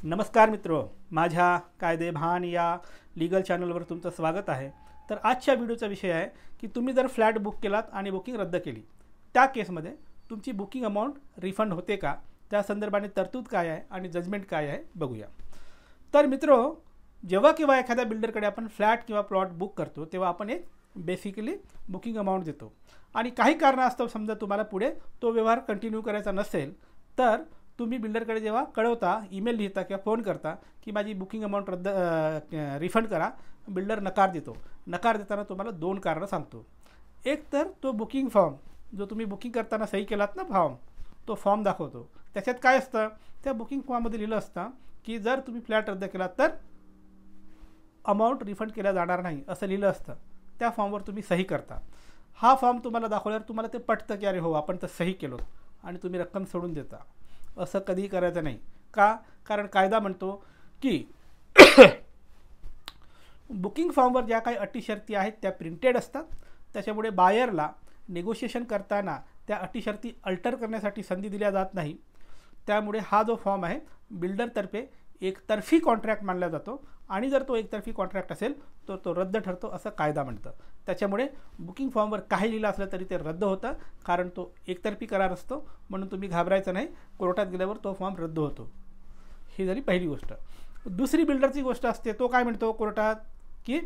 नमस्कार मित्रो, माझ्या कायदे भान या लीगल चॅनलवर तुमचं स्वागत आहे। तर आजच्या व्हिडिओचा विषय आहे की तुम्ही जर फ्लॅट बुक केलात आणि बुकिंग रद्द केली, त्या केसमध्ये तुमची बुकिंग अमाउंट रिफंड होते का, त्या संदर्भाने तरतूद काय आहे आणि जजमेंट काय आहे बघूया। तर मित्रो, जेव्हा केव्हा एखाद्या बिल्डरकडे आपण फ्लॅट किंवा प्लॉट बुक करतो तेव्हा आपण एक बेसिकली बुकिंग अमाउंट देतो आणि काही कारणास्तव समजा तुम्हाला पुढे तो व्यवहार कंटिन्यू करायचा नसेल तर तुम्ही बिल्डरकडे जेव्हा कळवता, ईमेल लिहिता किंवा फोन करता की माझी बुकिंग अमाउंट रिफंड करा, बिल्डर नकार देतो। नकार देताना तुम्हाला दोन कारणं सांगतो। एक तर तो बुकिंग फॉर्म जो तुम्ही बुकिंग करताना सही केलात ना फॉर्म, तो फॉर्म दाखवतो। त्याच्यात काय असतं, त्या बुकिंग फॉर्ममध्ये लिहिलं असतं की जर तुम्ही फ्लॅट रद्द केला तर अमाउंट रिफंड केला जाणार नाही असं लिहिलं असतं। त्या फॉर्मवर तुम्ही सही करता। हा फॉर्म तुम्हाला दाखवल्यावर तुम्हाला ते पटतं की अरे हो, आपण तर सही केलो आणि तुम्ही रक्कम सोडून देता। असं कधीही करायचं नाही का, कारण कायदा म्हणतो की बुकिंग फॉर्मवर ज्या काही अटी शर्ती आहेत त्या प्रिंटेड असतात। त्याच्यामुळे बायरला नेगोशिएशन करताना त्या अटी शर्ती अल्टर करण्यासाठी संधी दिल्या जात नाही। त्यामुळे हा जो फॉर्म आहे बिल्डरतर्फे एकतर्फी कॉन्ट्रॅक्ट मानला जातो आणि जर तो एकतर्फी कॉन्ट्रॅक्ट असेल तर तो रद्द ठरतो असं कायदा म्हणतं। त्याच्यामुळे बुकिंग फॉर्मवर काही लिहिलं असलं तरी ते रद्द होतं, कारण तो एकतर्फी करार असतो। म्हणून तुम्ही घाबरायचं नाही, कोर्टात गेल्यावर तो फॉर्म रद्द होतो। ही झाली पहिली गोष्ट। दुसरी बिल्डरची गोष्ट असते, तो काय म्हणतो कोर्टात की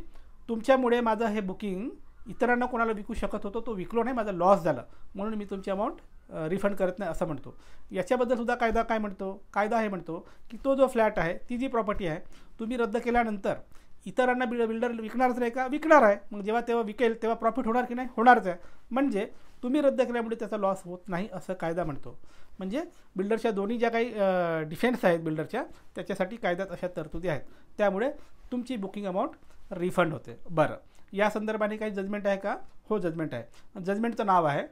तुमच्यामुळे माझं हे बुकिंग इतरांना कोणाला विकू शकत होतो, तो विकलो नाही, माझा लॉस झाला, म्हणून मी तुमची अमाऊंट रिफंड करत नाही असं म्हणतो। याच्याबद्दल सुद्धा कायदा काय म्हणतो, कायदा हे म्हणतो की तो जो फ्लॅट आहे, ती जी प्रॉपर्टी आहे, तुम्ही रद्द केल्यानंतर इतरांना बिल्डर विकणारच नाही का, विकणार आहे। मग जेव्हा तेव्हा विकेल तेव्हा प्रॉफिट होणार की नाही, होणारच आहे। म्हणजे तुम्ही रद्द केल्यामुळे त्याचा लॉस होत नाही असं कायदा म्हणतो। म्हणजे बिल्डरच्या दोन्ही ज्या काही डिफेन्स आहेत बिल्डरच्या, त्याच्यासाठी कायद्यात अशा तरतुदी आहेत। त्यामुळे तुमची बुकिंग अमाऊंट रिफंड होते। बरं, या संदर्भाने काही जजमेंट आहे का? हो, जजमेंट आहे। जजमेंटचं नाव आहे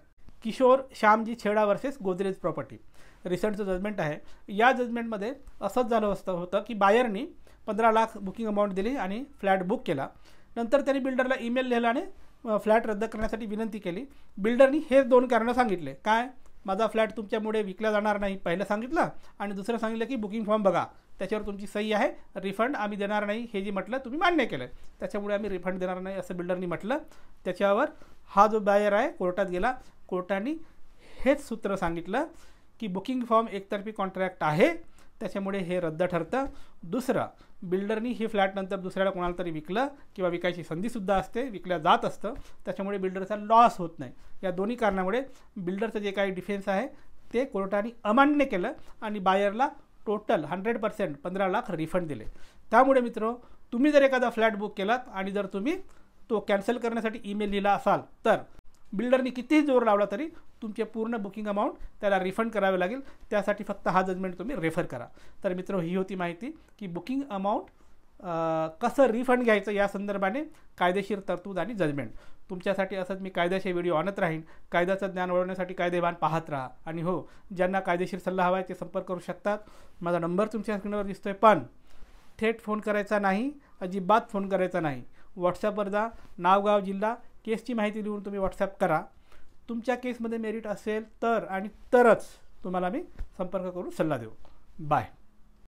किशोर श्यामजी छेडा वर्सेस गोदरेज प्रॉपर्टी। रिसेंटचं जजमेंट आहे। या जजमेंटमध्ये असंच झालं होतं की बायरनी 15 लाख बुकिंग अमाऊंट दिली आणि फ्लॅट बुक केला। नंतर त्यांनी बिल्डरला ईमेल लिहिला आणि फ्लॅट रद्द करण्यासाठी विनंती केली। बिल्डरनी हे दोन कारणं सांगितले, काय, माझा फ्लॅट तुमच्यामुळे विकला जाणार नाही पहिलं सांगितलं, आणि दुसरं सांगितलं की बुकिंग फॉर्म बघा, त्याच्यावर तुमची सही आहे, रिफंड आम्ही देणार नाही हे जे म्हटलं तुम्ही मान्य केलं, त्याच्यामुळे आम्ही रिफंड देणार नाही असं बिल्डरनी म्हटलं। त्याच्यावर हा जो बायर आहे कोर्टात गेला। कोर्टाने हेच सूत्र सांगितलं की बुकिंग फॉर्म एकतर्फी कॉन्ट्रॅक्ट आहे, त्याच्यामुळे हे रद्द ठरतं। दुसरं, बिल्डरनी ही फ्लॅट नंतर दुसऱ्याला कोणाला तरी विकलं किंवा विकायची संधीसुद्धा असते, विकल्या जात असतं, त्याच्यामुळे बिल्डरचा लॉस होत नाही। या दोन्ही कारणामुळे बिल्डरचं जे काही डिफेन्स आहे ते कोर्टाने अमान्य केलं आणि बायरला टोटल 100% 15 लाख रिफंड दिले। त्यामुळे मित्रो, तुम्ही जर एखादा फ्लॅट बुक केलात आणि जर तुम्ही तो कॅन्सल करण्यासाठी ईमेल लिहिला असाल तर बिल्डरनी कितीही जोर लावला तरी तुमचे पूर्ण बुकिंग अमाऊंट त्याला रिफंड करावे लागेल। त्यासाठी फक्त हा जजमेंट तुम्ही रेफर करा। तर मित्रो, ही होती माहिती की बुकिंग अमाऊंट कसं रिफंड घ्यायचं या संदर्भाने कायदेशीर तरतूद आणि जजमेंट। तुमच्यासाठी असंच मी कायद्याचे व्हिडिओ आणत राहीन। कायद्याचं ज्ञान वाढवण्यासाठी कायदेभान पाहत राहा। आणि हो, ज्यांना कायदेशीर सल्ला हवा आहे ते संपर्क करू शकतात। माझा नंबर तुमच्या स्क्रीनवर दिसतोय, पण थेट फोन करायचा नाही, अजिबात फोन करायचा नाही। व्हॉट्सॲपवर जा, नाव, गाव, जिल्हा, केसची माहिती लिहून तुम्ही व्हॉट्सॲप करा। तुमच्या केसमध्ये मेरिट असेल तर आणि तरच तुम्हाला मी संपर्क करून सल्ला देऊ। बाय।